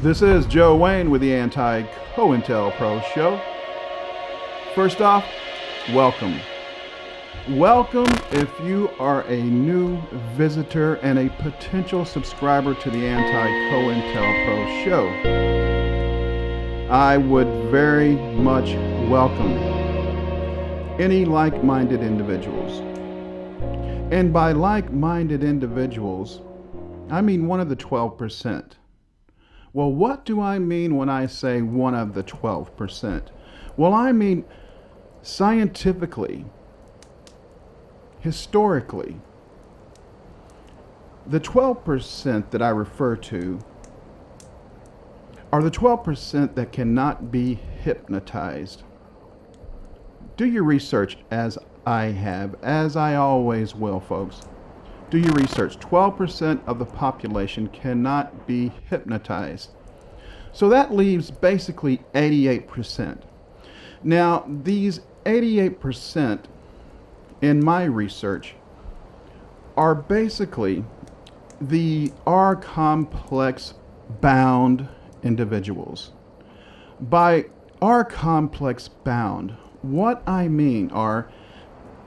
This is Joe Wayne with the AntiCoIntelPro show. First off, welcome. Welcome if you are a new visitor and a potential subscriber to the AntiCoIntelPro show. I would very much welcome any like-minded individuals. And by like-minded individuals, I mean one of the 12%. Well, what do I mean when I say one of the 12%? Well, I mean scientifically, historically, the 12% that I refer to are the 12% that cannot be hypnotized. Do your research as I have, as I always will, folks. Do your research. 12% of the population cannot be hypnotized. So that leaves basically 88%. Now, these 88% in my research are basically the R complex bound individuals. By R complex bound, what I mean are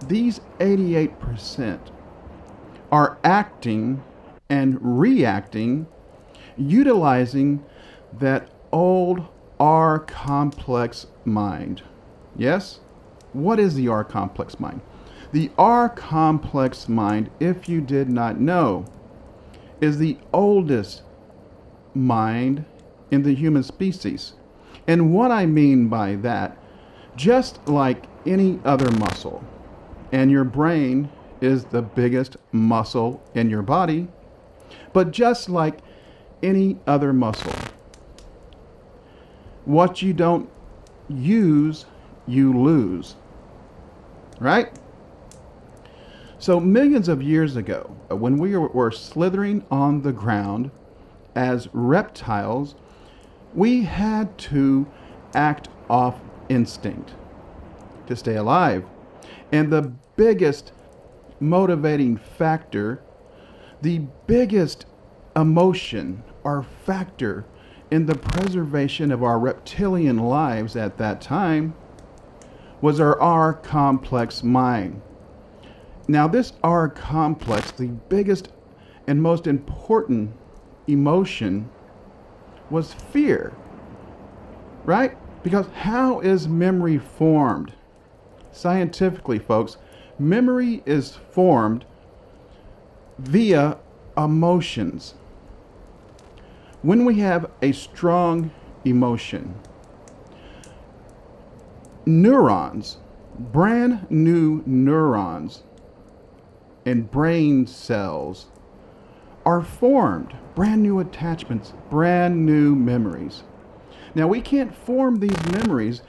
these 88% are acting and reacting, utilizing that old R complex mind. Yes? What is the R complex mind? The R complex mind, if you did not know, is the oldest mind in the human species. And what I mean by that, just like any other muscle, and your brain is the biggest muscle in your body, but just like any other muscle, what you don't use, you lose, right? So millions of years ago, when we were slithering on the ground as reptiles, we had to act off instinct to stay alive. And the biggest motivating factor, the biggest emotion or factor in the preservation of our reptilian lives at that time was our R complex mind. Now this R complex, the biggest and most important emotion was fear, right? Because how is memory formed? Scientifically, folks, memory is formed via emotions. When we have a strong emotion, neurons, brand new neurons and brain cells are formed, brand new attachments, brand new memories. Now, we can't form these memories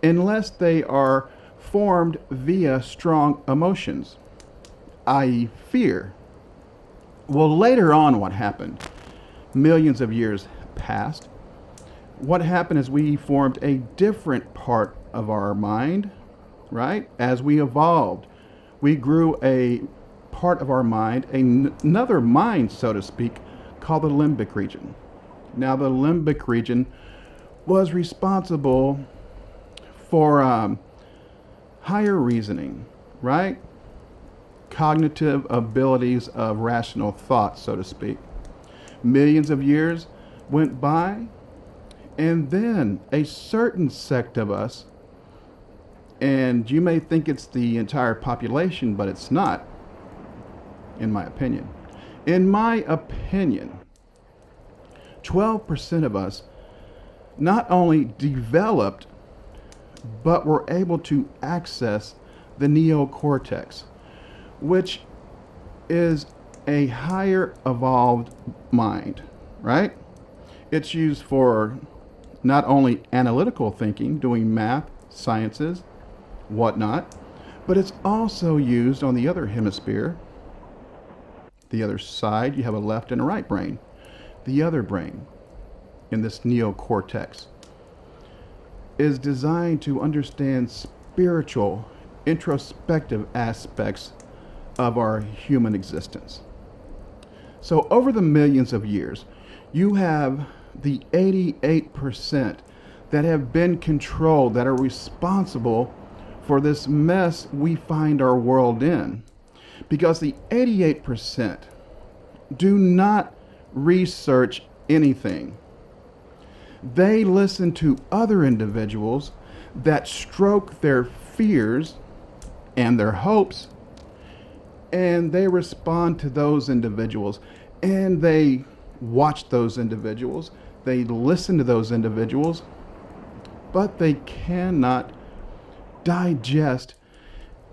unless they are formed via strong emotions, i.e. fear. Well, later on, what happened? Millions of years passed. What happened is we formed a different part of our mind, right? As we evolved, we grew a part of our mind, another mind, so to speak, called the limbic region. Now, the limbic region was responsible for higher reasoning, right? Cognitive abilities of rational thought, so to speak. Millions of years went by, and then a certain sect of us, and you may think it's the entire population, but it's not, in my opinion. In my opinion, 12% of us not only developed, but were able to access the neocortex, which is a higher evolved mind, right? It's used for not only analytical thinking, doing math, sciences, whatnot, but it's also used on the other hemisphere, the other side. You have a left and a right brain. The other brain in this neocortex is designed to understand spiritual, introspective aspects of our human existence. So over the millions of years, you have the 88% that have been controlled, that are responsible for this mess we find our world in. Because the 88% do not research anything. They listen to other individuals that stroke their fears and their hopes, and they respond to those individuals, and they watch those individuals, they listen to those individuals, but they cannot digest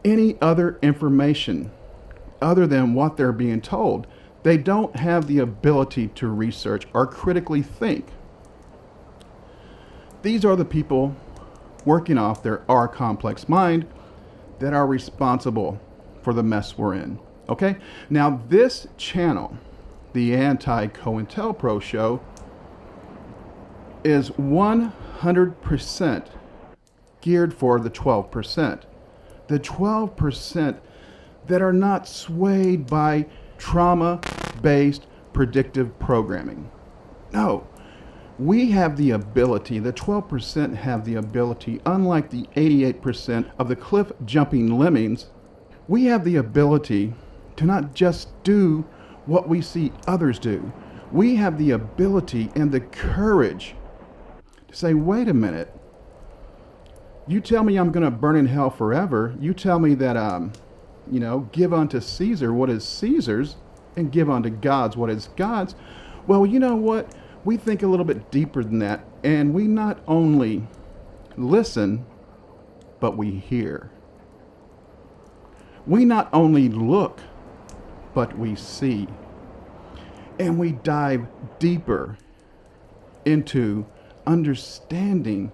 any other information other than what they're being told. They don't have the ability to research or critically think. These are the people working off their R complex mind that are responsible for the mess we're in. Okay? Now, this channel, the AntiCoIntelPro show, is 100% geared for the 12%. The 12% that are not swayed by trauma-based predictive programming. No. We have the ability, the 12% have the ability, unlike the 88% of the cliff jumping lemmings, we have the ability to not just do what we see others do. We have the ability and the courage to say, wait a minute, you tell me I'm going to burn in hell forever. You tell me that, give unto Caesar what is Caesar's and give unto God's what is God's. Well, you know what? We think a little bit deeper than that, and we not only listen, but we hear. We not only look, but we see. And we dive deeper into understanding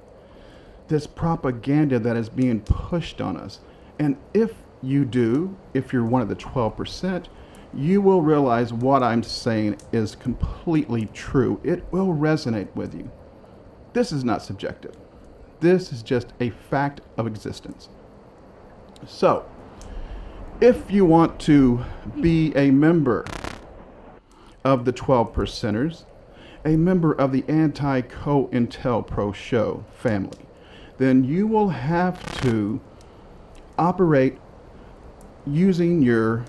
this propaganda that is being pushed on us. And if you're one of the 12%, you will realize what I'm saying is completely true. It will resonate with you. This is not subjective. This is just a fact of existence. So, if you want to be a member of the 12%ers, a member of the AntiCoIntelPro show family, then you will have to operate using your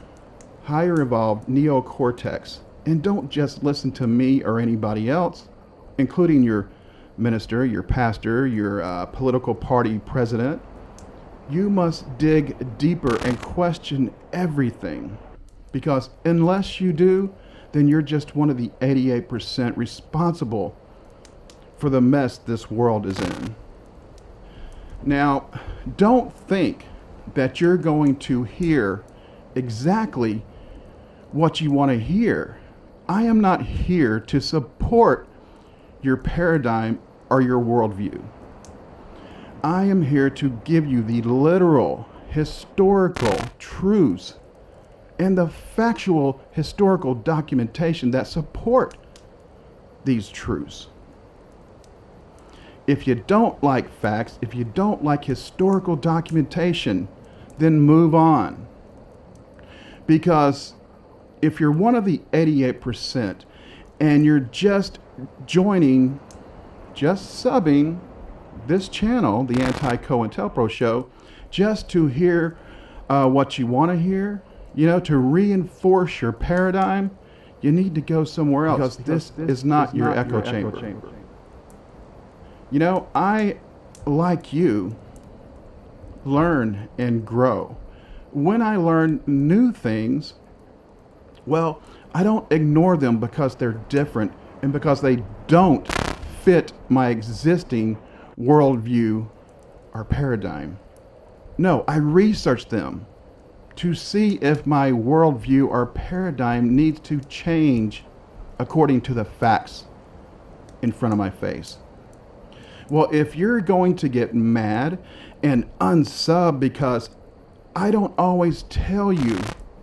higher evolved neocortex, and don't just listen to me or anybody else, including your minister, your pastor, your political party president. You must dig deeper and question everything, because unless you do, then you're just one of the 88% responsible for the mess this world is in. Now, don't think that you're going to hear exactly what you want to hear. I am not here to support your paradigm or your worldview. I am here to give you the literal historical truths and the factual historical documentation that support these truths. If you don't like facts, if you don't like historical documentation, then move on. Because if you're one of the 88% and you're just joining, just subbing this channel, the AntiCoIntelPro show, just to hear what you want to hear, to reinforce your paradigm, you need to go somewhere else, because this is not your echo chamber. I, like you, learn and grow. When I learn new things, well, I don't ignore them because they're different and because they don't fit my existing worldview or paradigm. No, I research them to see if my worldview or paradigm needs to change according to the facts in front of my face. Well, if you're going to get mad and unsub because I don't always tell you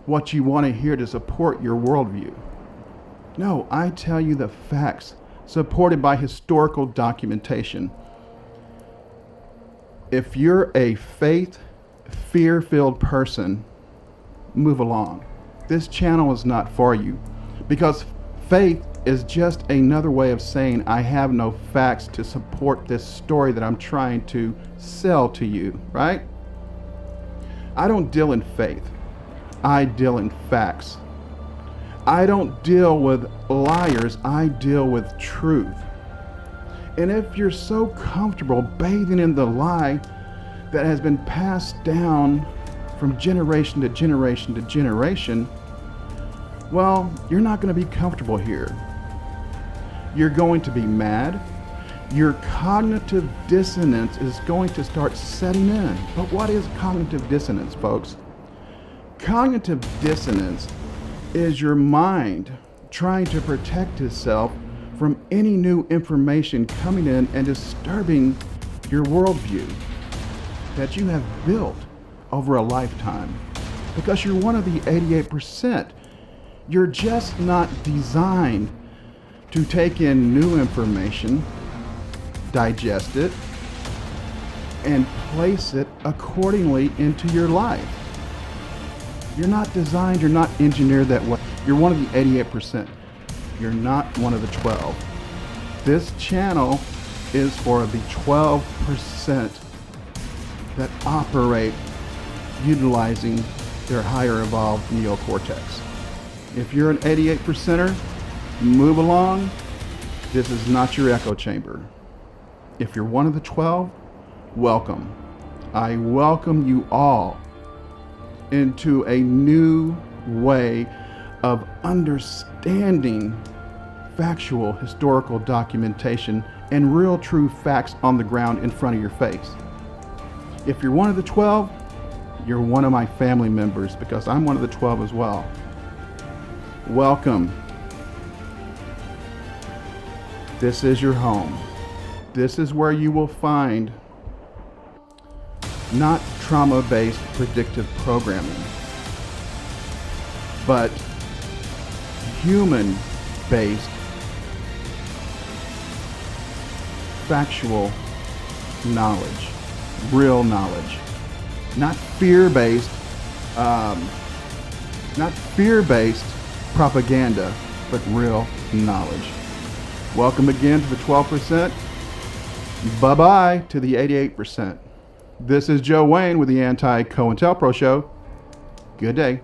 what you want to hear to support your worldview. No, I tell you the facts supported by historical documentation. If you're a fear-filled person, move along. This channel is not for you, because faith is just another way of saying I have no facts to support this story that I'm trying to sell to you, right? I don't deal in faith. I deal in facts. I don't deal with liars. I deal with truth. And if you're so comfortable bathing in the lie that has been passed down from generation to generation to generation, well, you're not going to be comfortable here. You're going to be mad. Your cognitive dissonance is going to start setting in. But what is cognitive dissonance, folks? Cognitive dissonance is your mind trying to protect itself from any new information coming in and disturbing your worldview that you have built over a lifetime. Because you're one of the 88%. You're just not designed to take in new information, digest it, and place it accordingly into your life. You're not designed, you're not engineered that way. You're one of the 88%. You're not one of the 12. This channel is for the 12% that operate utilizing their higher evolved neocortex. If you're an 88%er, move along. This is not your echo chamber. If you're one of the 12, welcome. I welcome you all into a new way of understanding factual historical documentation and real true facts on the ground in front of your face. If you're one of the 12, you're one of my family members because I'm one of the 12 as well. Welcome. This is your home. This is where you will find not trauma-based predictive programming, but human-based factual knowledge, real knowledge, not fear-based propaganda, but real knowledge. Welcome again to the 12%. Bye-bye to the 88%. This is Joe Wayne with the AntiCoIntelPro Show. Good day.